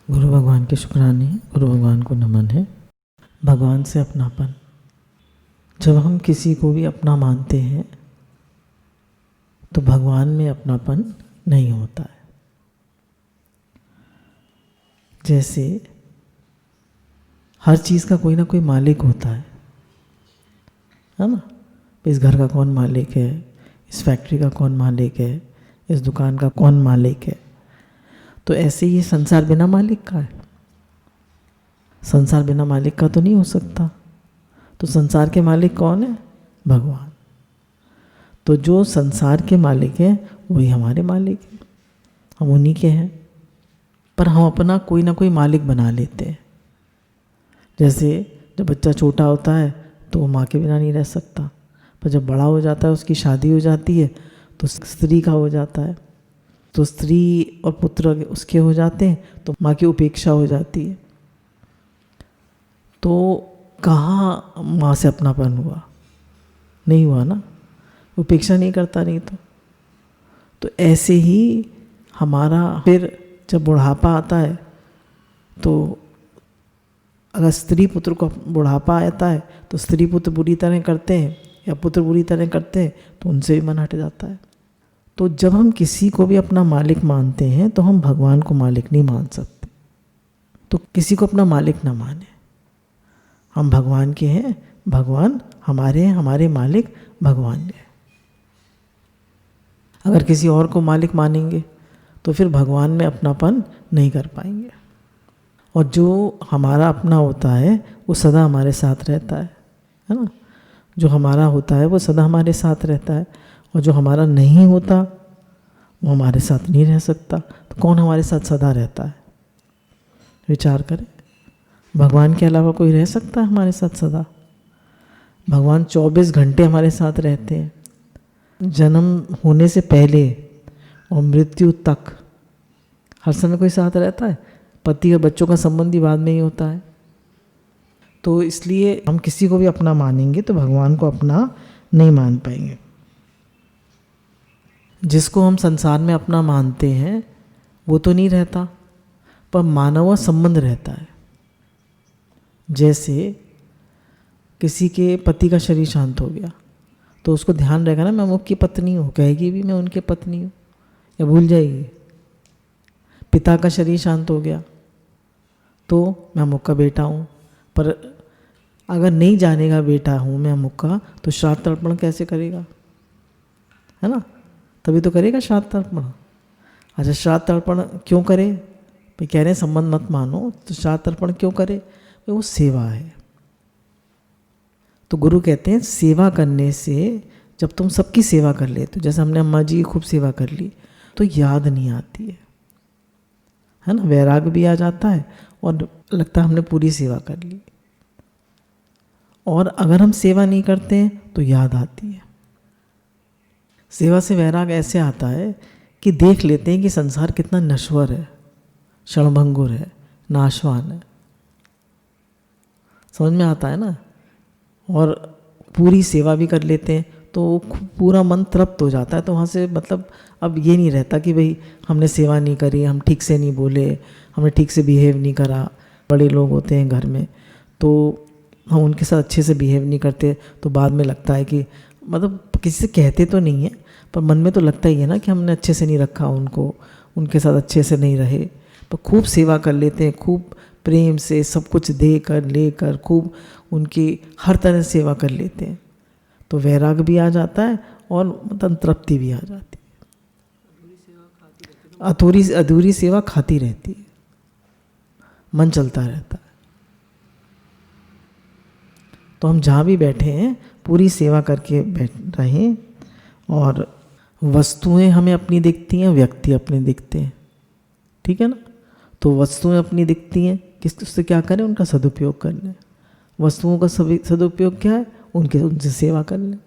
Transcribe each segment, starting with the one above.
गुरु भगवान के शुक्राने हैं, गुरु भगवान को नमन है। भगवान से अपनापन, जब हम किसी को भी अपना मानते हैं तो भगवान में अपनापन नहीं होता है। जैसे हर चीज़ का कोई ना कोई मालिक होता है ना। इस घर का कौन मालिक है, इस फैक्ट्री का कौन मालिक है, इस दुकान का कौन मालिक है। तो ऐसे ही संसार बिना मालिक का है। संसार बिना मालिक का तो नहीं हो सकता। तो संसार के मालिक कौन है? भगवान। तो जो संसार के मालिक हैं वही हमारे मालिक हैं, हम उन्हीं के हैं। पर हम अपना कोई ना कोई मालिक बना लेते हैं। जैसे जब बच्चा छोटा होता है तो वो माँ के बिना नहीं रह सकता, पर जब बड़ा हो जाता है, उसकी शादी हो जाती है तो स्त्री का हो जाता है। तो स्त्री और पुत्र उसके हो जाते हैं तो माँ की उपेक्षा हो जाती है। तो कहाँ माँ से अपनापन हुआ? नहीं हुआ ना, उपेक्षा नहीं करता नहीं तो ऐसे ही हमारा फिर जब बुढ़ापा आता है तो अगर स्त्री पुत्र को बुढ़ापा आता है तो स्त्री पुत्र बुरी तरह करते हैं या पुत्र बुरी तरह करते हैं तो उनसे भी मन हट जाता है। तो जब हम किसी को भी अपना मालिक मानते हैं तो हम भगवान को मालिक नहीं मान सकते। तो किसी को अपना मालिक ना माने। हम भगवान के हैं, भगवान हमारे हैं, हमारे मालिक भगवान हैं। अगर किसी और को मालिक मानेंगे तो फिर भगवान में अपनापन नहीं कर पाएंगे। और जो हमारा अपना होता है वो सदा हमारे साथ रहता है ना। जो हमारा होता है वो सदा हमारे साथ रहता है, और जो हमारा नहीं होता वो हमारे साथ नहीं रह सकता। तो कौन हमारे साथ सदा रहता है? विचार करें। भगवान के अलावा कोई रह सकता है हमारे साथ सदा? भगवान 24 घंटे हमारे साथ रहते हैं। जन्म होने से पहले और मृत्यु तक हर समय कोई साथ रहता है। पति और बच्चों का संबंध ही बाद में ही होता है। तो इसलिए हम किसी को भी अपना मानेंगे तो भगवान को अपना नहीं मान पाएंगे। जिसको हम संसार में अपना मानते हैं वो तो नहीं रहता, पर मानव संबंध रहता है। जैसे किसी के पति का शरीर शांत हो गया तो उसको ध्यान रहेगा ना, मैं उनकी पत्नी हूँ, कहेगी भी मैं उनकी पत्नी हूँ, या भूल जाएगी। पिता का शरीर शांत हो गया तो मैं अमुक का बेटा हूँ, पर अगर नहीं जानेगा बेटा हूँ मैं अमुक का तो श्राद्ध तर्पण कैसे करेगा? है ना, तभी तो करेगा श्राद्ध तर्पण। अच्छा, श्राद्ध तर्पण क्यों करे? भाई कह रहे हैं संबंध मत मानो, तो श्राद्ध तर्पण क्यों करे? भाई वो सेवा है। तो गुरु कहते हैं सेवा करने से, जब तुम सबकी सेवा कर लेते हो, जैसे हमने अम्मा जी की खूब सेवा कर ली, तो याद नहीं आती है ना, वैराग भी आ जाता है और लगता है हमने पूरी सेवा कर ली। और अगर हम सेवा नहीं करते हैं तो याद आती है। सेवा से वैराग ऐसे आता है कि देख लेते हैं कि संसार कितना नश्वर है, क्षणभंगुर है, नाशवान है। समझ में आता है ना। और पूरी सेवा भी कर लेते हैं तो पूरा मन तृप्त हो जाता है। तो वहाँ से मतलब अब ये नहीं रहता कि भाई हमने सेवा नहीं करी, हम ठीक से नहीं बोले, हमने ठीक से बिहेव नहीं करा। बड़े लोग होते हैं घर में तो हम उनके साथ अच्छे से बिहेव नहीं करते, तो बाद में लगता है कि मतलब किसी से कहते तो नहीं है पर मन में तो लगता ही है ना कि हमने अच्छे से नहीं रखा उनको, उनके साथ अच्छे से नहीं रहे। पर खूब सेवा कर लेते हैं, खूब प्रेम से सब कुछ देकर लेकर खूब उनकी हर तरह सेवा कर लेते हैं, तो वैराग भी आ जाता है और मतलब तृप्ति भी आ जाती है। अधूरी सेवा खाती रहती है, मन चलता रहता है। तो हम जहाँ भी बैठे हैं पूरी सेवा करके बैठ रहें। और वस्तुएं हमें अपनी दिखती हैं, व्यक्ति अपने दिखते हैं, ठीक है ना। तो वस्तुएं अपनी दिखती हैं, किससे क्या करें? उनका सदुपयोग कर लें। वस्तुओं का सदुपयोग क्या है? उनसे सेवा कर लें।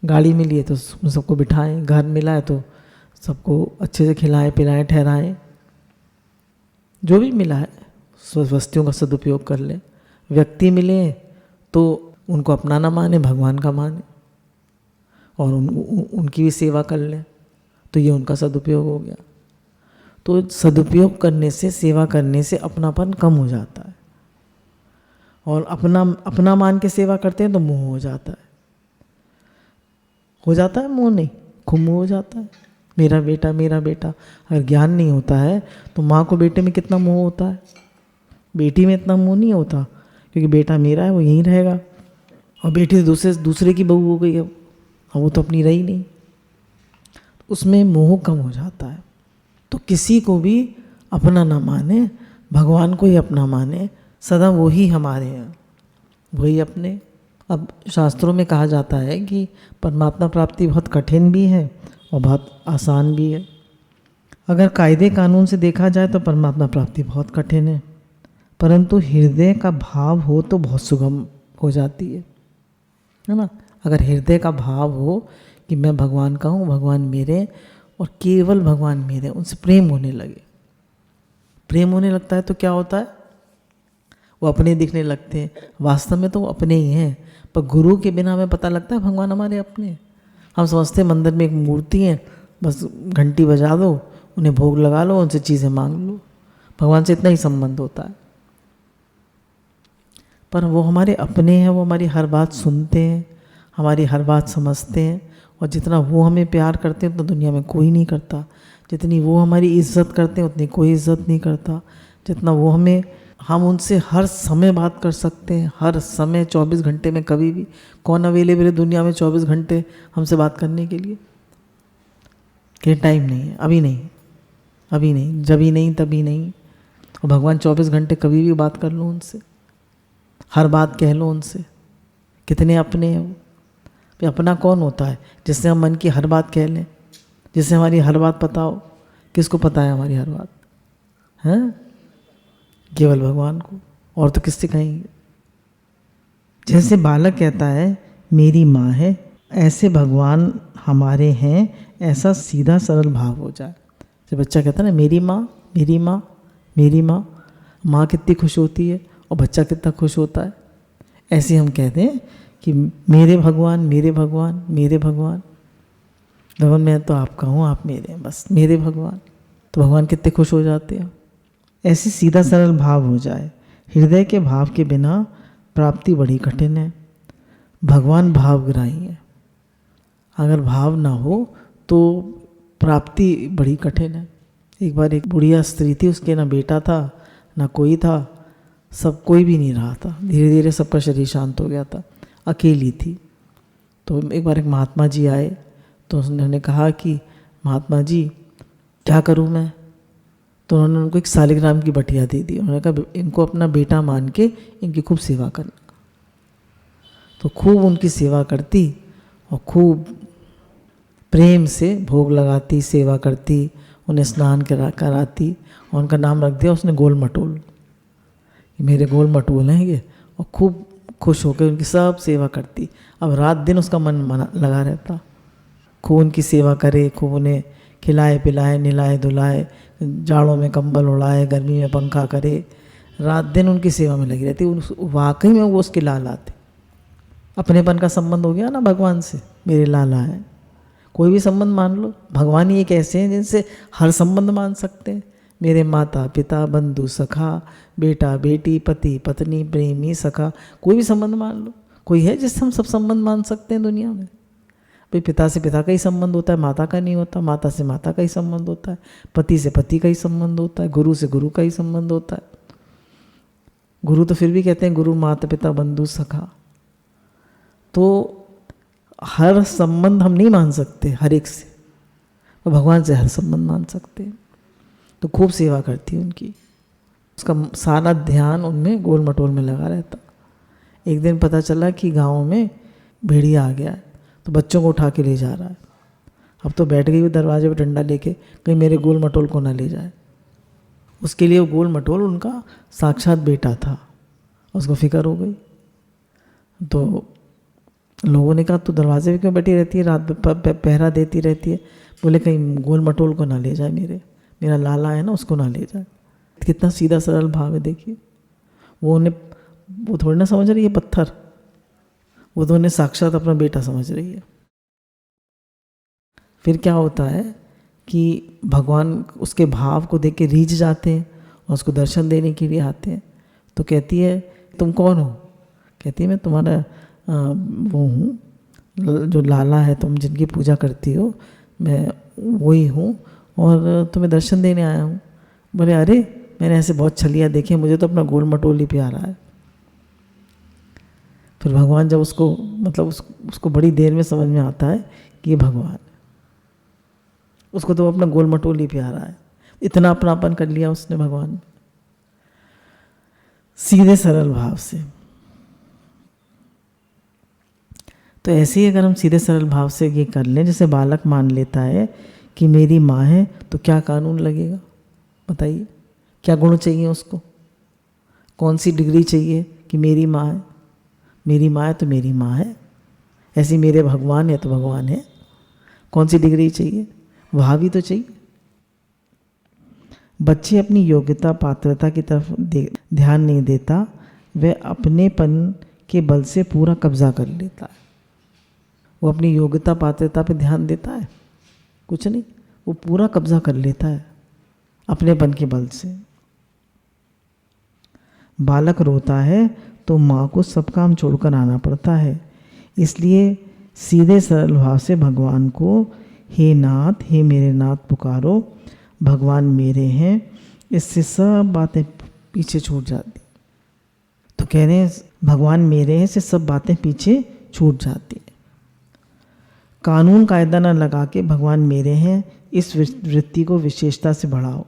गाड़ी मिली है तो सबको बिठाएं, घर मिला है तो सबको अच्छे से खिलाएं पिलाएं ठहराएं। जो भी मिला है वस्तुओं का सदुपयोग कर लें। व्यक्ति मिले तो उनको अपना ना माने, भगवान का माने, और उनकी भी सेवा कर लें, तो ये उनका सदुपयोग हो गया। तो सदुपयोग करने से, सेवा करने से अपनापन कम हो जाता है, और अपना मान के सेवा करते हैं तो मोह हो जाता है। हो जाता है मोह? नहीं, खूब मोह हो जाता है। मेरा बेटा मेरा बेटा। अगर ज्ञान नहीं होता है तो माँ को बेटे में कितना मोह होता है, बेटी में इतना मोह नहीं होता, क्योंकि बेटा मेरा है, वो यहीं रहेगा, और बेटी दूसरे की बहू हो गई है, अब वो तो अपनी रही नहीं, उसमें मोह कम हो जाता है। तो किसी को भी अपना ना माने, भगवान को ही अपना माने, सदा वो ही हमारे हैं, वही अपने। अब शास्त्रों में कहा जाता है कि परमात्मा प्राप्ति बहुत कठिन भी है और बहुत आसान भी है। अगर कायदे कानून से देखा जाए तो परमात्मा प्राप्ति बहुत कठिन है, परंतु हृदय का भाव हो तो बहुत सुगम हो जाती है ना। अगर हृदय का भाव हो कि मैं भगवान का हूँ, भगवान मेरे, और केवल भगवान मेरे, उनसे प्रेम होने लगे, प्रेम होने लगता है तो क्या होता है, वो अपने दिखने लगते हैं। वास्तव में तो वो अपने ही हैं, पर गुरु के बिना हमें पता लगता है भगवान हमारे अपने। हम समझते हैं मंदिर में एक मूर्ति है, बस घंटी बजा दो, उन्हें भोग लगा लो, उनसे चीज़ें मांग लो, भगवान से इतना ही संबंध होता है। पर वो हमारे अपने हैं, वो हमारी हर बात सुनते हैं, हमारी हर बात समझते हैं, और जितना वो हमें प्यार करते हैं उतना दुनिया में कोई नहीं करता। जितनी वो हमारी इज्जत करते हैं उतनी कोई इज्जत नहीं करता। जितना वो हम उनसे हर समय बात कर सकते हैं, हर समय 24 घंटे में, कभी भी। कौन अवेलेबल है दुनिया में 24 घंटे हमसे बात करने के लिए? कि टाइम नहीं है, अभी नहीं, जभी नहीं तभी नहीं। और भगवान 24 घंटे कभी भी बात कर लो उनसे, हर बात कह लो उनसे। कितने अपने हैं वो। तो अपना कौन होता है? जिससे हम मन की हर बात कह लें, जिससे हमारी हर बात पता हो। किसको पता है हमारी हर बात? हैं? केवल भगवान को, और तो किससे कहेंगे? जैसे बालक कहता है मेरी माँ है, ऐसे भगवान हमारे हैं, ऐसा सीधा सरल भाव हो जाए। जब बच्चा कहता है ना मेरी माँ मेरी माँ मेरी माँ, माँ कितनी खुश होती है और बच्चा कितना खुश होता है। ऐसे हम कहते हैं कि मेरे भगवान मेरे भगवान मेरे भगवान। भगवान मैं तो आपका हूँ, आप मेरे हैं, बस मेरे भगवान। तो भगवान कितने खुश हो जाते हैं। ऐसे सीधा सरल भाव हो जाए। हृदय के भाव के बिना प्राप्ति बड़ी कठिन है। भगवान भावग्राही है, अगर भाव ना हो तो प्राप्ति बड़ी कठिन है। एक बार एक बुढ़िया स्त्री थी, उसके ना बेटा था ना कोई था, सब कोई भी नहीं रहा था। धीरे धीरे सबका शरीर शांत हो गया था, अकेली थी। तो एक बार एक महात्मा जी आए, तो उन्होंने कहा कि महात्मा जी क्या करूं मैं? तो उन्होंने उनको एक शालिग्राम की बटिया दे दी। उन्होंने कहा इनको अपना बेटा मान के इनकी खूब सेवा करना। तो खूब उनकी सेवा करती और खूब प्रेम से भोग लगाती, सेवा करती, उन्हें स्नान कराती, और उनका नाम रख दिया उसने गोल मटोल। मेरे गोल मटोल हैं ये, और खूब खुश होकर उनकी सब सेवा करती। अब रात दिन उसका मन लगा रहता, खूब उनकी सेवा करे, खूब उन्हें खिलाए पिलाए, निलाए धुलाए, जाड़ों में कंबल उड़ाए, गर्मी में पंखा करे, रात दिन उनकी सेवा में लगी रहती। वाकई में वो उसके लाला थे। अपनेपन का संबंध हो गया ना भगवान से, मेरे लाला है। कोई भी संबंध मान लो, भगवान ही एक ऐसे हैं जिनसे हर संबंध मान सकते हैं। मेरे माता पिता बंधु सखा, बेटा बेटी पति पत्नी प्रेमी सखा, कोई भी संबंध मान लो। कोई है जिससे हम सब संबंध मान सकते हैं दुनिया में? भाई पिता से पिता का ही संबंध होता है, माता का नहीं होता। माता से माता का ही संबंध होता है, पति से पति का ही संबंध होता है, गुरु से गुरु का ही संबंध होता है। गुरु तो फिर भी कहते हैं गुरु माता पिता बंधु सखा। तो हर संबंध हम नहीं मान सकते हर एक से, तो भगवान से हर संबंध मान सकते हैं। तो खूब सेवा करती उनकी, उसका सारा ध्यान उनमें गोल मटोल में लगा रहता। एक दिन पता चला कि गांव में भेड़िया आ गया है, तो बच्चों को उठा के ले जा रहा है। अब तो बैठ गई वो दरवाजे पर डंडा लेके, कहीं मेरे गोल मटोल को ना ले जाए। उसके लिए वो गोल मटोल उनका साक्षात बेटा था, उसको फिक्र हो गई। तो लोगों ने कहा तू दरवाजे पे क्यों बैठी रहती है, रात पहरा देती रहती है? बोले कहीं गोल मटोल को ना ले जाए, मेरा लाला है ना, उसको ना ले जाए। कितना सीधा सरल भाव है देखिए। वो थोड़ी ना समझ रही है पत्थर, वो तो उन्हें साक्षात अपना बेटा समझ रही है। फिर क्या होता है कि भगवान उसके भाव को देख के रीझ जाते हैं और उसको दर्शन देने के लिए आते हैं। तो कहती है तुम कौन हो? कहती है मैं तुम्हारा वो हूँ, जो लाला है, तुम जिनकी पूजा करती हो, मैं वही हूँ और तुम्हें दर्शन देने आया हूँ। बोले अरे मैंने ऐसे बहुत छलिया देखे, मुझे तो अपना गोल मटोल ही प्यारा है। फिर भगवान जब उसको मतलब उसको बड़ी देर में समझ में आता है कि ये भगवान है, उसको तो अपना गोल मटोल ही प्यारा है। इतना अपनापन कर लिया उसने भगवान में, सीधे सरल भाव से। तो ऐसे ही अगर हम सीधे सरल भाव से ये कर लें, जैसे बालक मान लेता है कि मेरी माँ है, तो क्या कानून लगेगा बताइए? क्या गुण चाहिए उसको? कौन सी डिग्री चाहिए कि मेरी माँ है? मेरी माँ है तो मेरी माँ है, ऐसी मेरे भगवान है तो भगवान है। कौन सी डिग्री चाहिए? वहाँ भी तो चाहिए। बच्चे अपनी योग्यता पात्रता की तरफ ध्यान नहीं देता, वह अपनेपन के बल से पूरा कब्जा कर लेता है। वो अपनी योग्यता पात्रता पे ध्यान देता है? कुछ नहीं, वो पूरा कब्जा कर लेता है अपनेपन के बल से। बालक रोता है तो माँ को सब काम छोड़कर आना पड़ता है। इसलिए सीधे सरल भाव से भगवान को हे नाथ, हे मेरे नाथ पुकारो, भगवान मेरे हैं, इससे सब बातें पीछे छूट जाती। तो कह रहे हैं भगवान मेरे हैं, इससे सब बातें पीछे छूट जाती है। कानून कायदा न लगा के भगवान मेरे हैं इस वृत्ति को विशेषता से बढ़ाओ।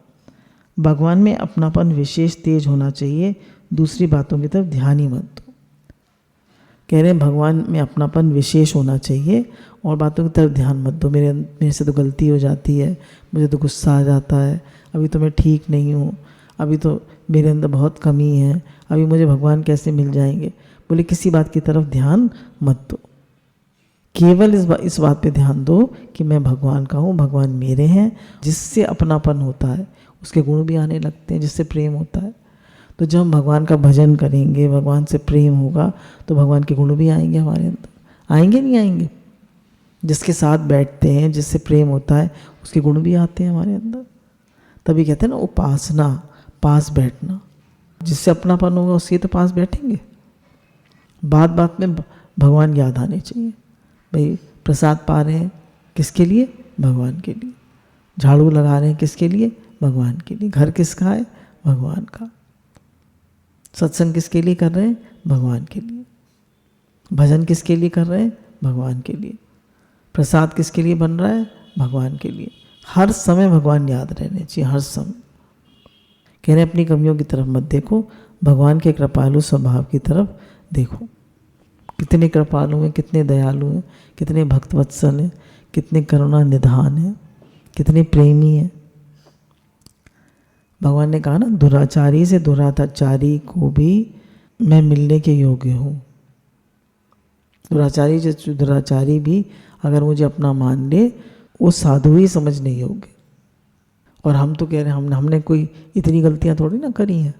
भगवान में अपनापन विशेष तेज होना चाहिए, दूसरी बातों की तरफ ध्यान ही मत दो। कह रहे हैं भगवान में अपनापन विशेष होना चाहिए और बातों की तरफ ध्यान मत दो। मेरे से तो गलती हो जाती है, मुझे तो गुस्सा आ जाता है, अभी तो मैं ठीक नहीं हूँ, अभी तो मेरे अंदर बहुत कमी है, अभी मुझे भगवान कैसे मिल जाएंगे। बोले किसी बात की तरफ ध्यान मत दो, केवल इस बात पे ध्यान दो कि मैं भगवान का हूँ, भगवान मेरे हैं। जिससे अपनापन होता है उसके गुण भी आने लगते हैं, जिससे प्रेम होता है। तो जब हम भगवान का भजन करेंगे, भगवान से प्रेम होगा, तो भगवान के गुण भी आएंगे हमारे अंदर। आएंगे नहीं आएंगे? जिसके साथ बैठते हैं, जिससे प्रेम होता है, उसके गुण भी आते हैं हमारे अंदर। तभी कहते हैं ना उपासना, पास बैठना। जिससे अपनापन होगा उसके तो पास बैठेंगे। बात बात में भगवान याद आने चाहिए। भाई प्रसाद पा रहे हैं किसके लिए? भगवान के लिए। झाड़ू लगा रहे हैं किसके लिए? भगवान के लिए। घर किसका है? भगवान का। सत्संग किसके लिए कर रहे हैं? भगवान के लिए। भजन किसके लिए कर रहे हैं? भगवान के लिए। प्रसाद किसके लिए बन रहा है? भगवान के लिए। हर समय भगवान याद रहने चाहिए, हर समय। कह रहे अपनी कमियों की तरफ मत देखो, भगवान के कृपालु स्वभाव की तरफ देखो। कितने कृपालु हैं, कितने दयालु हैं, कितने भक्तवत्सल हैं, कितने करुणा निधान हैं, कितने प्रेमी हैं। भगवान ने कहा ना, दुराचारी से दुराचारी को भी मैं मिलने के योग्य हूँ। दुराचारी भी अगर मुझे अपना मान ले, वो साधु ही समझने योग्य। और हम तो कह रहे हैं हमने कोई इतनी गलतियाँ थोड़ी ना करी हैं।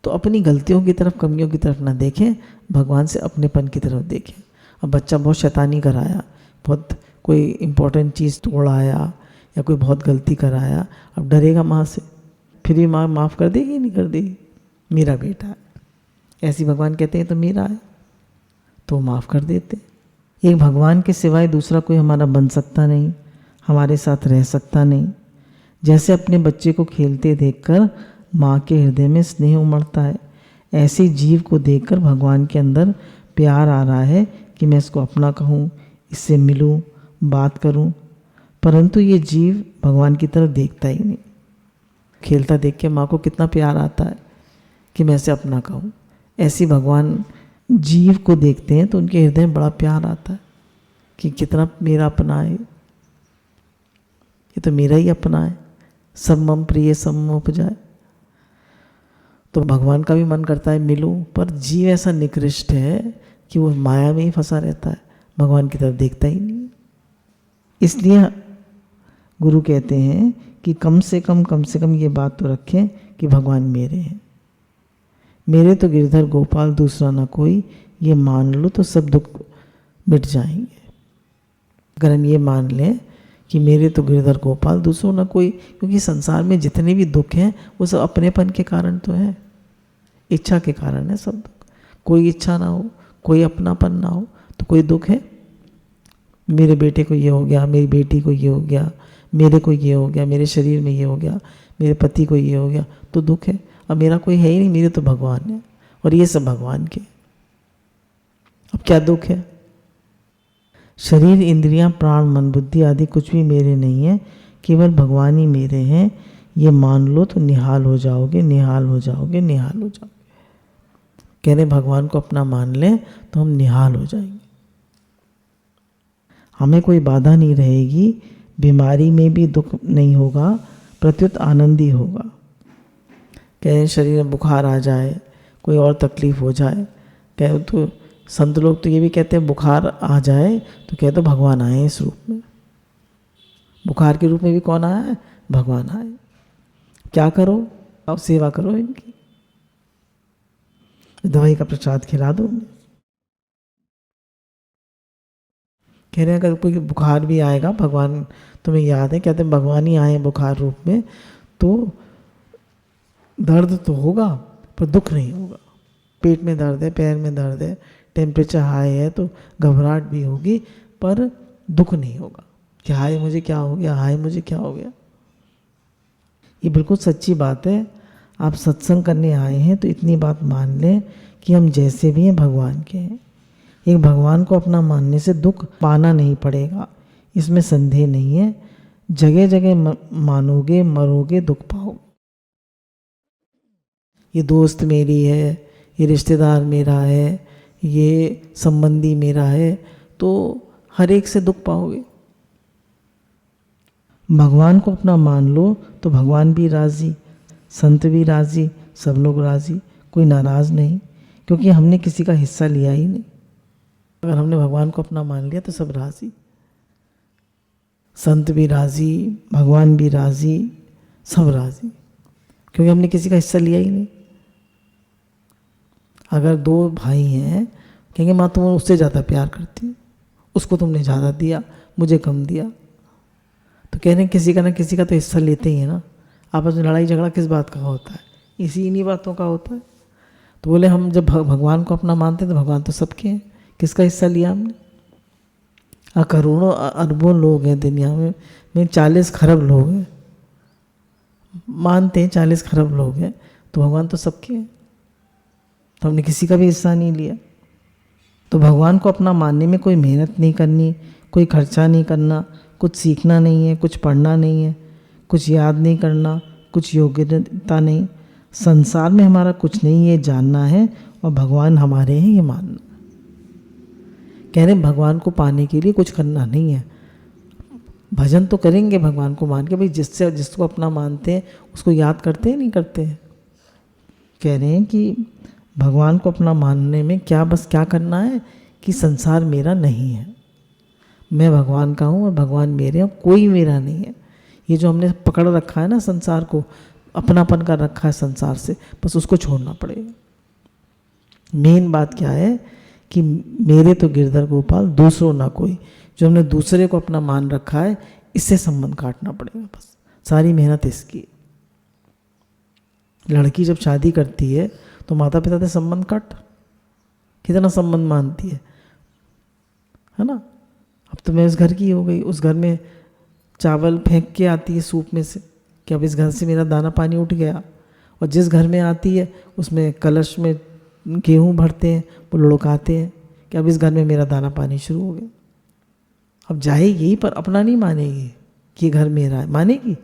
तो अपनी गलतियों की तरफ, कमियों की तरफ ना देखें, भगवान से अपनेपन की तरफ देखें। अब बच्चा बहुत शैतानी कराया, बहुत कोई इम्पोर्टेंट चीज़ तोड़ाया या कोई बहुत गलती कराया, अब डरेगा माँ से, फिर भी माँ माफ़ कर देगी नहीं कर देगी? मेरा बेटा है, ऐसी भगवान कहते हैं तो मेरा है, तो माफ़ कर देते। एक भगवान के सिवाय दूसरा कोई हमारा बन सकता नहीं, हमारे साथ रह सकता नहीं। जैसे अपने बच्चे को खेलते देखकर माँ के हृदय में स्नेह उमड़ता है, ऐसे जीव को देखकर भगवान के अंदर प्यार आ रहा है कि मैं इसको अपना कहूँ, इससे मिलूँ, बात करूँ। परंतु ये जीव भगवान की तरफ देखता ही नहीं। खेलता देख के माँ को कितना प्यार आता है कि मैं इसे अपना कहूँ। ऐसी भगवान जीव को देखते हैं तो उनके हृदय में बड़ा प्यार आता है कि कितना मेरा अपना है, ये तो मेरा ही अपना है। सब मम प्रिय सब मम उपजाए। तो भगवान का भी मन करता है मिलूं, पर जीव ऐसा निकृष्ट है कि वो माया में ही फंसा रहता है, भगवान की तरफ देखता ही नहीं। इसलिए गुरु कहते हैं कि कम से कम ये बात तो रखें कि भगवान मेरे हैं। मेरे तो गिरधर गोपाल दूसरा ना कोई, ये मान लो तो सब दुख मिट जाएंगे। अगर हम ये मान लें कि मेरे तो गिरधर गोपाल दूसरों ना कोई, क्योंकि संसार में जितने भी दुख हैं वो सब अपनेपन के कारण तो है, इच्छा के कारण है सब दुख। कोई इच्छा ना हो, कोई अपनापन ना हो तो कोई दुख है? मेरे बेटे को ये हो गया, मेरी बेटी को ये हो गया, मेरे को ये हो गया, मेरे शरीर में ये हो गया, मेरे पति को ये हो गया, तो दुख है। अब मेरा कोई है ही नहीं, मेरे तो भगवान है और ये सब भगवान के। अब क्या दुख है? शरीर, इंद्रियां, प्राण, मन, बुद्धि आदि कुछ भी मेरे नहीं है, केवल भगवान ही मेरे हैं। ये मान लो तो निहाल हो जाओगे, निहाल हो जाओगे, निहाल हो जाओगे। कह रहे भगवान को अपना मान लें तो हम निहाल हो जाएंगे, हमें कोई बाधा नहीं रहेगी, बीमारी में भी दुख नहीं होगा, प्रत्युत आनंदी होगा। कहे शरीर में बुखार आ जाए, कोई और तकलीफ हो जाए, कहे तो संत लोग तो ये भी कहते हैं बुखार आ जाए तो कहे तो भगवान आए इस रूप में। बुखार के रूप में भी कौन आया है? भगवान आए। क्या करो? अब सेवा करो इनकी, दवाई का प्रसाद खिला दो। कह रहे हैं अगर कोई बुखार भी आएगा, भगवान तुम्हें याद है, कहते हैं भगवान ही आए बुखार रूप में, तो दर्द तो होगा पर दुख नहीं होगा। पेट में दर्द है, पैर में दर्द है, टेम्परेचर हाई है तो घबराहट भी होगी पर दुख नहीं होगा कि हाय मुझे क्या हो गया, हाय मुझे क्या हो गया। ये बिल्कुल सच्ची बात है। आप सत्संग करने आए हैं तो इतनी बात मान लें कि हम जैसे भी हैं भगवान के हैं। एक भगवान को अपना मानने से दुख पाना नहीं पड़ेगा, इसमें संदेह नहीं है। जगह जगह मानोगे, मरोगे, दुख पाओगे। ये दोस्त मेरी है, ये रिश्तेदार मेरा है, ये संबंधी मेरा है, तो हर एक से दुख पाओगे। भगवान को अपना मान लो तो भगवान भी राज़ी, संत भी राज़ी, सब लोग राज़ी, कोई नाराज़ नहीं, क्योंकि हमने किसी का हिस्सा लिया ही नहीं। अगर हमने भगवान को अपना मान लिया तो सब राज़ी, संत भी राज़ी, भगवान भी राज़ी, सब राज़ी, क्योंकि हमने किसी का हिस्सा लिया ही नहीं। अगर दो भाई हैं, कहेंगे माँ तुम उससे ज़्यादा प्यार करती हो, उसको तुमने ज़्यादा दिया, मुझे कम दिया, तो कह रहे हैं किसी का ना किसी का तो हिस्सा लेते ही है ना। आपस में लड़ाई झगड़ा किस बात का होता है? इन्हीं बातों का होता है। तो बोले हम जब भगवान को अपना मानते हैं तो भगवान तो सबके हैं, किसका हिस्सा लिया हमने? करोड़ों अरबों लोग हैं दुनिया में 40 खरब लोग हैं, मानते हैं 40 खरब लोग हैं, तो भगवान तो सबके हैं, तो हमने किसी का भी हिस्सा नहीं लिया। तो भगवान को अपना मानने में कोई मेहनत नहीं करनी, कोई खर्चा नहीं करना, कुछ सीखना नहीं है, कुछ पढ़ना नहीं है, कुछ याद नहीं करना, कुछ योग्यता नहीं। संसार में हमारा कुछ नहीं, ये जानना है, और भगवान हमारे हैं ये मानना। कह रहे भगवान को पाने के लिए कुछ करना नहीं है, भजन तो करेंगे भगवान को मान के, भाई जिसको अपना मानते हैं उसको याद करते हैं, नहीं करते हैं। कह रहे हैं कि भगवान को अपना मानने में बस क्या करना है कि संसार मेरा नहीं है, मैं भगवान का हूँ और भगवान मेरे हैं, कोई मेरा नहीं है। ये जो हमने पकड़ रखा है ना संसार को, अपनापन कर रखा है संसार से, बस उसको छोड़ना पड़ेगा। मेन बात क्या है कि मेरे तो गिरधर गोपाल दूसरों ना कोई। जो हमने दूसरे को अपना मान रखा है, इससे संबंध काटना पड़ेगा, बस सारी मेहनत इसकी। लड़की जब शादी करती है तो माता पिता से संबंध काट, कितना संबंध मानती है ना। अब तो मैं उस घर की हो गई, उस घर में चावल फेंक के आती है सूप में से कि अब इस घर से मेरा दाना पानी उठ गया, और जिस घर में आती है उसमें कलश में गेहूँ भरते हैं, वो लुढ़काते हैं कि अब इस घर में मेरा दाना पानी शुरू हो गया। अब जाएगी पर अपना नहीं मानेगी कि घर मेरा है, मानेगी?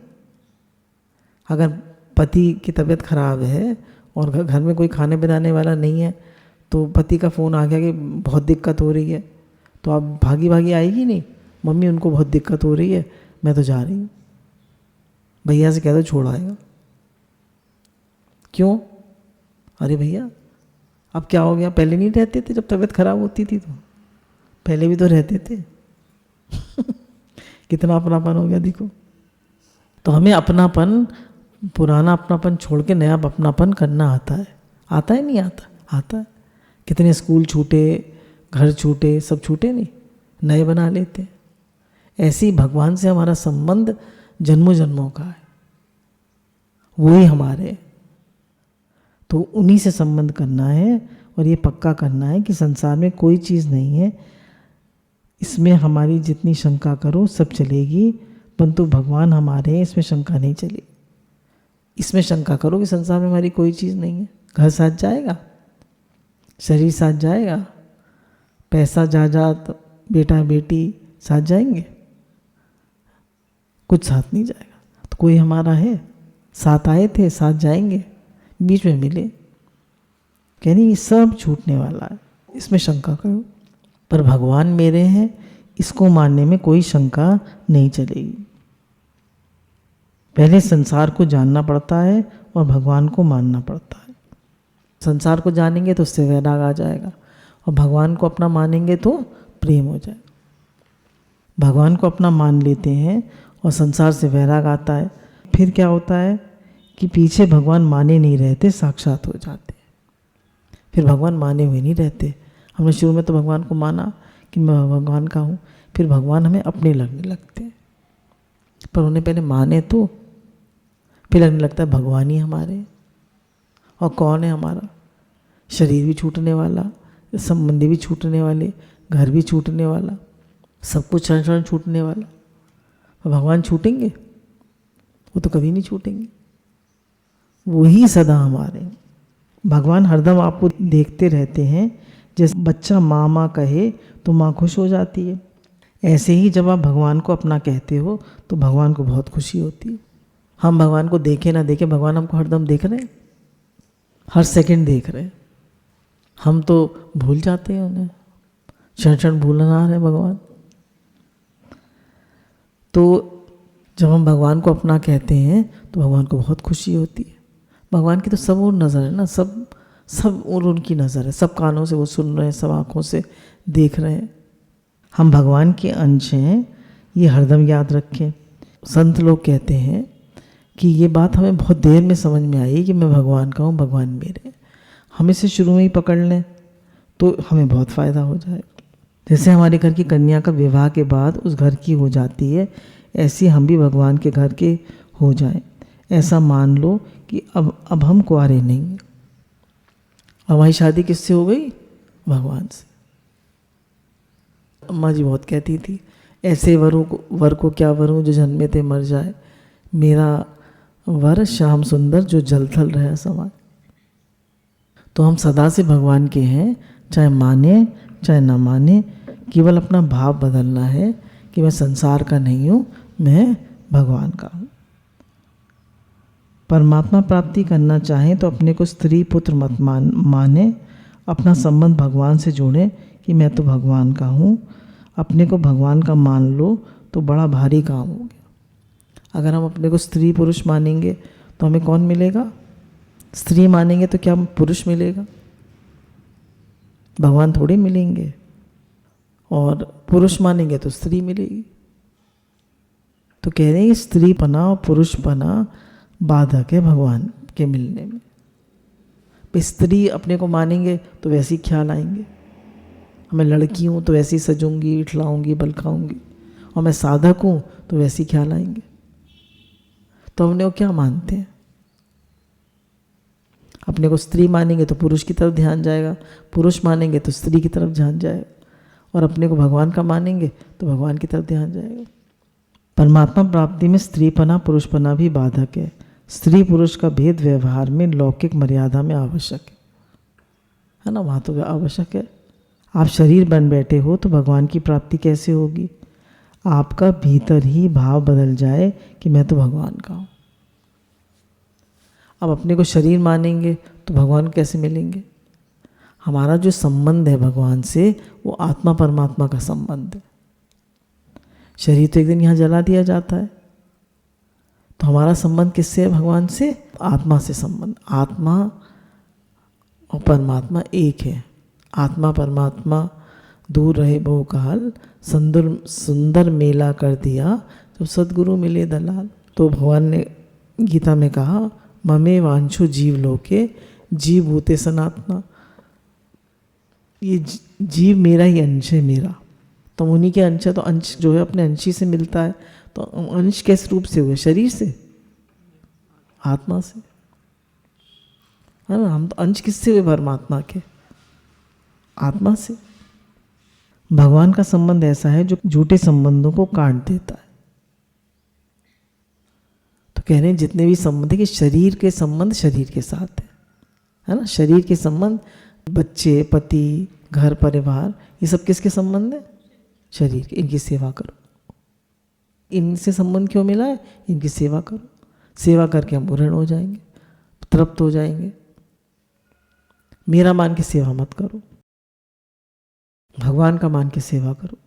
अगर पति की तबीयत खराब है और घर में कोई खाने बनाने वाला नहीं है, तो पति का फ़ोन आ गया कि बहुत दिक्कत हो रही है, तो अब भागी भागी आएगी नहीं, मम्मी उनको बहुत दिक्कत हो रही है, मैं तो जा रही हूँ, भैया से कह दो छोड़ आएगा। क्यों? अरे भैया अब क्या हो गया, पहले नहीं रहते थे जब तबीयत खराब होती थी, तो पहले भी तो रहते थे। कितना अपनापन हो गया देखो। तो हमें अपनापन, पुराना अपनापन छोड़ के नया अपनापन करना आता है। आता है नहीं आता? आता है। कितने स्कूल छूटे, घर छूटे, सब छूटे नहीं, नए बना लेते हैं। ऐसे ही भगवान से हमारा संबंध जन्मों जन्मों का है, वही हमारे हैं। तो उन्हीं से संबंध करना है और ये पक्का करना है कि संसार में कोई चीज़ नहीं है, इसमें हमारी जितनी शंका करो सब चलेगी, परंतु भगवान हमारे हैं, इसमें शंका नहीं चलेगी। इसमें शंका करो कि संसार में हमारी कोई चीज़ नहीं है, घर साथ जाएगा, शरीर साथ जाएगा, पैसा जायदाद बेटा बेटी साथ जाएंगे, कुछ साथ नहीं जाएगा। तो कोई हमारा है, साथ आए थे साथ जाएंगे, बीच में मिले, कहनी ये सब छूटने वाला है, इसमें शंका करो। पर भगवान मेरे हैं, इसको मानने में कोई शंका नहीं चलेगी। पहले संसार को जानना पड़ता है और भगवान को मानना पड़ता है। संसार को जानेंगे तो उससे वैराग आ जाएगा, और भगवान को अपना मानेंगे तो प्रेम हो जाएगा। भगवान को अपना मान लेते हैं और संसार से वैराग आता है, फिर क्या होता है कि पीछे भगवान माने नहीं रहते, साक्षात हो जाते हैं। फिर भगवान माने हुए नहीं रहते। हमने शुरू में तो भगवान को माना कि मैं भगवान का हूँ, फिर भगवान हमें अपने लगने लगते हैं। पर उन्हें पहले माने तो फिर लगने लगता है भगवान ही हमारे। और कौन है हमारा? शरीर भी छूटने वाला, संबंधी भी छूटने वाले, घर भी छूटने वाला, सब कुछ क्षण क्षण छूटने वाला। तो भगवान छूटेंगे? वो तो कभी नहीं छूटेंगे, वही सदा हमारे। भगवान हरदम आपको देखते रहते हैं। जैसे बच्चा माँ माँ कहे तो माँ खुश हो जाती है, ऐसे ही जब आप भगवान को अपना कहते हो तो भगवान को बहुत खुशी होती है। हम भगवान को देखे ना देखे, भगवान हमको हरदम देख रहे हैं, हर सेकंड देख रहे हैं। हम तो भूल जाते हैं उन्हें, क्षण क्षण भूलना रहे भगवान। तो जब हम भगवान को अपना कहते हैं तो भगवान को बहुत खुशी होती है। भगवान की तो सब और नज़र है ना, सब और उनकी नज़र है, सब कानों से वो सुन रहे हैं, सब आँखों से देख रहे हैं। हम भगवान के अंश हैं, ये हरदम याद रखें। संत लोग कहते हैं कि ये बात हमें बहुत देर में समझ में आई कि मैं भगवान का हूँ, भगवान मेरे। हम इसे शुरू में ही पकड़ लें तो हमें बहुत फ़ायदा हो जाएगा। जैसे हमारे घर की कन्या का विवाह के बाद उस घर की हो जाती है, ऐसे हम भी भगवान के घर के हो जाएं। ऐसा मान लो कि अब हम कुंवारे नहीं हैं। हमारी शादी किससे हो गई? भगवान से। अम्मा जी बहुत कहती थी, ऐसे वर को क्या वरूं जो जन्मे थे मर जाए, मेरा वर श्याम सुंदर जो जल थल रहा समाए। तो हम सदा से भगवान के हैं, चाहे माने चाहे ना माने, केवल अपना भाव बदलना है कि मैं संसार का नहीं हूँ, मैं भगवान का हूँ। परमात्मा प्राप्ति करना चाहें तो अपने को स्त्री पुत्र मत माने, अपना संबंध भगवान से जोड़ें कि मैं तो भगवान का हूँ। अपने को भगवान का मान लो तो बड़ा भारी काम हो गया। अगर हम अपने को स्त्री पुरुष मानेंगे तो हमें कौन मिलेगा? स्त्री मानेंगे तो क्या पुरुष मिलेगा? भगवान थोड़े मिलेंगे। और पुरुष मानेंगे तो स्त्री मिलेगी। तो कह रहे हैं स्त्री पना और पुरुष पना बाधक है भगवान के मिलने में। स्त्री अपने को मानेंगे तो वैसे ही ख्याल आएंगे, मैं लड़की हूँ तो वैसे ही सजूंगी, इठलाऊंगी, बलखाऊंगी, और मैं साधक हूँ तो वैसे ही ख्याल आएंगे। तो हमने वो क्या मानते हैं? अपने को स्त्री मानेंगे तो पुरुष की तरफ ध्यान जाएगा, पुरुष मानेंगे तो स्त्री की तरफ ध्यान जाएगा, और अपने को भगवान का मानेंगे तो भगवान की तरफ ध्यान जाएगा। परमात्मा प्राप्ति में स्त्रीपना पुरुषपना भी बाधक है। स्त्री पुरुष का भेद व्यवहार में लौकिक मर्यादा में आवश्यक है ना, वहाँ तो आवश्यक है। आप शरीर बन बैठे हो तो भगवान की प्राप्ति कैसे होगी? आपका भीतर ही भाव बदल जाए कि मैं तो भगवान का हूँ। अब अपने को शरीर मानेंगे तो भगवान कैसे मिलेंगे? हमारा जो संबंध है भगवान से वो आत्मा परमात्मा का संबंध है। शरीर तो एक दिन यहाँ जला दिया जाता है, तो हमारा संबंध किससे है? भगवान से, आत्मा से संबंध। आत्मा और परमात्मा एक है। आत्मा परमात्मा दूर रहे बहुकाल, सुंदर मेला कर दिया जब सद्गुरु मिले दलाल। तो भगवान ने गीता में कहा, ममे वांछो जीव लोके जीव भूते सनातना। ये जीव मेरा ही अंश है, मेरा। तो उन्हीं के अंश है, तो अंश जो है अपने अंशी से मिलता है। तो अंश किस रूप से हुए? शरीर से, आत्मा से, है ना। हम तो अंश किससे हुए? परमात्मा के, आत्मा से। भगवान का संबंध ऐसा है जो झूठे संबंधों को काट देता है। तो कह रहे हैं जितने भी संबंध है कि शरीर के संबंध शरीर के साथ है ना। शरीर के संबंध, बच्चे, पति, घर परिवार, ये सब किसके संबंध है? शरीर के। इनकी सेवा करो। इनसे संबंध क्यों मिला है? इनकी सेवा करो। सेवा करके हम पूर्ण हो जाएंगे, तृप्त हो जाएंगे। मेरा मान के सेवा मत करो, भगवान का मान के सेवा करो।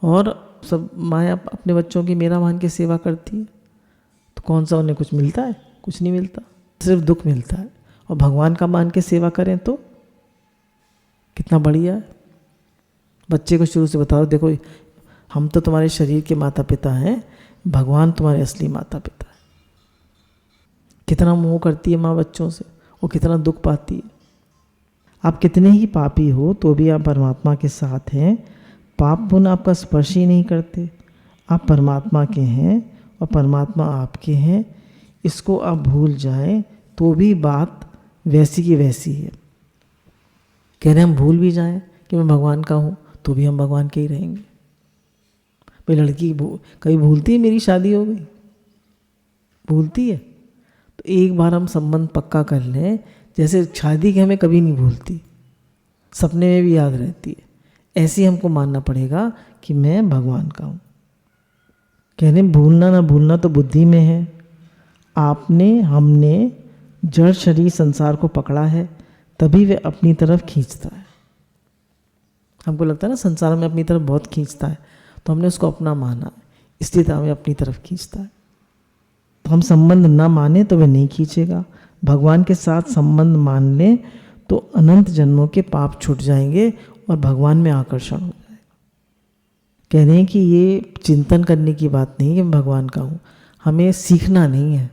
और सब माया अपने बच्चों की मेरा मान के सेवा करती है, तो कौन सा उन्हें कुछ मिलता है? कुछ नहीं मिलता, सिर्फ दुख मिलता है। और भगवान का मान के सेवा करें तो कितना बढ़िया है। बच्चे को शुरू से बताओ, देखो हम तो तुम्हारे शरीर के माता पिता हैं, भगवान तुम्हारे असली माता पिता है। कितना मोह करती है माँ बच्चों से, और कितना दुख पाती है। आप कितने ही पापी हो तो भी आप परमात्मा के साथ हैं। पाप पुण्य आपका स्पर्श ही नहीं करते। आप परमात्मा के हैं और परमात्मा आपके हैं। इसको आप भूल जाएं तो भी बात वैसी की वैसी है। कह रहे हम भूल भी जाएं कि मैं भगवान का हूँ तो भी हम भगवान के ही रहेंगे। भाई लड़की कभी भूलती है मेरी शादी हो गई? भूलती है? तो एक बार हम संबंध पक्का कर लें, जैसे शादी के हमें कभी नहीं भूलती, सपने में भी याद रहती है, ऐसे हमको मानना पड़ेगा कि मैं भगवान का हूँ। कहने भूलना ना भूलना तो बुद्धि में है। आपने, हमने जड़ शरीर संसार को पकड़ा है, तभी वे अपनी तरफ खींचता है। हमको लगता है ना संसार में अपनी तरफ बहुत खींचता है, तो हमने उसको अपना माना, इसलिए तो हमें अपनी तरफ खींचता है। तो हम संबंध ना माने तो वह नहीं खींचेगा। भगवान के साथ संबंध मान लें तो अनंत जन्मों के पाप छूट जाएंगे और भगवान में आकर्षण हो जाएगा। कह रहे हैं कि ये चिंतन करने की बात नहीं है कि मैं भगवान का हूँ, हमें सीखना नहीं है,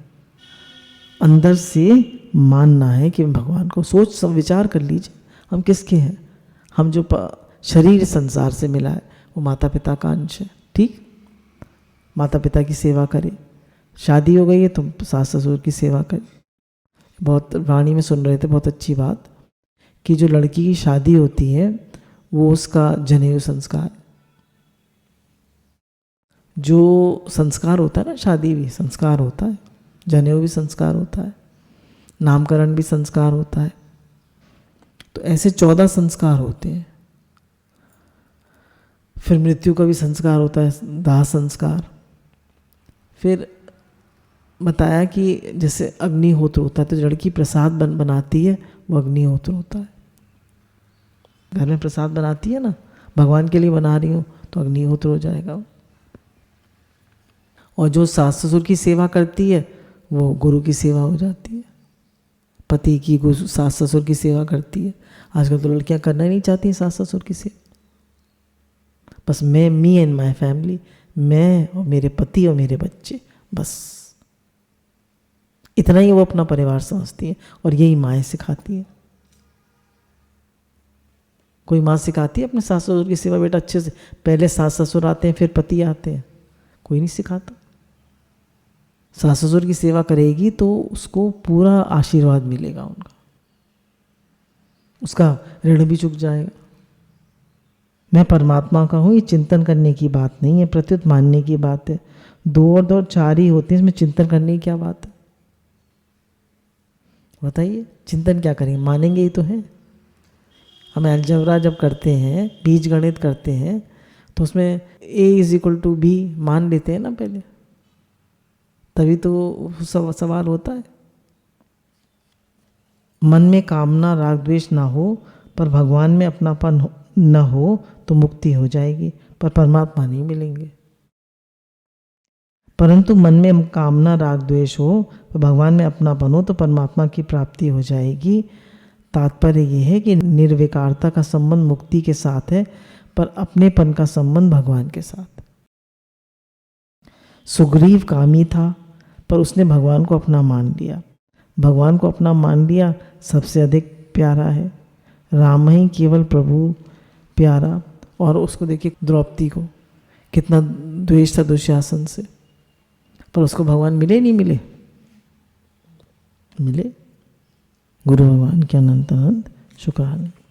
अंदर से मानना है कि मैं भगवान को। सोच सब विचार कर लीजिए, हम किसके हैं? हम जो शरीर संसार से मिला है वो माता पिता का अंश है। ठीक, माता पिता की सेवा करें। शादी हो गई है तो सास ससुर की सेवा करें। बहुत वाणी में सुन रहे थे, बहुत अच्छी बात, कि जो लड़की की शादी होती है वो उसका जनेऊ संस्कार, जो संस्कार होता है ना, शादी भी संस्कार होता है, जनेऊ भी संस्कार होता है, नामकरण भी संस्कार होता है। तो ऐसे 14 संस्कार होते हैं। फिर मृत्यु का भी संस्कार होता है, दाह संस्कार। फिर बताया कि जैसे अग्निहोत्र होता है, तो लड़की प्रसाद बनाती है, वो अग्निहोत्र होता है। घर में प्रसाद बनाती है ना, भगवान के लिए बना रही हूँ तो अग्निहोत्र हो जाएगा। और जो सास ससुर की सेवा करती है वो गुरु की सेवा हो जाती है। पति की सास ससुर की सेवा करती है। आजकल तो लड़कियां करना ही नहीं चाहती सास ससुर की सेवा। बस मैं, मी एंड माय फैमिली, मैं और मेरे पति और मेरे बच्चे, बस इतना ही वो अपना परिवार समझती है। और यही माएँ सिखाती है। कोई माँ सिखाती है अपने सास ससुर की सेवा? बेटा अच्छे से, पहले सास ससुर आते हैं फिर पति आते हैं? कोई नहीं सिखाता। सास ससुर की सेवा करेगी तो उसको पूरा आशीर्वाद मिलेगा उनका, उसका ऋण भी चुक जाएगा। मैं परमात्मा का हूँ, ये चिंतन करने की बात नहीं है, प्रत्युत मानने की बात है। 2 और 2 4 ही होते हैं, इसमें चिंतन करने की क्या बात है? बताइए, चिंतन क्या करेंगे? मानेंगे ही तो है। हम अलजेब्रा जब करते हैं, बीज गणित करते हैं, तो उसमें a = b मान लेते हैं ना पहले, तभी तो सवाल होता है। मन में कामना राग द्वेष ना हो, पर भगवान में अपनापन न हो तो मुक्ति हो जाएगी, पर परमात्मा नहीं मिलेंगे। परंतु मन में कामना राग द्वेष हो, तो भगवान में अपनापन हो तो परमात्मा की प्राप्ति हो जाएगी। तात्पर्य यह है कि निर्विकारता का संबंध मुक्ति के साथ है, पर अपनेपन का संबंध भगवान के साथ। सुग्रीव कामी था, पर उसने भगवान को अपना मान लिया। भगवान को अपना मान लिया सबसे अधिक प्यारा है। राम ही केवल प्रभु प्यारा, और उसको देखिए द्रौपदी को, कितना द्वेष था दुशासन से, पर उसको भगवान मिले नहीं मिले? मिले। गुरु भगवान के अनंत अनंत शुक्राने।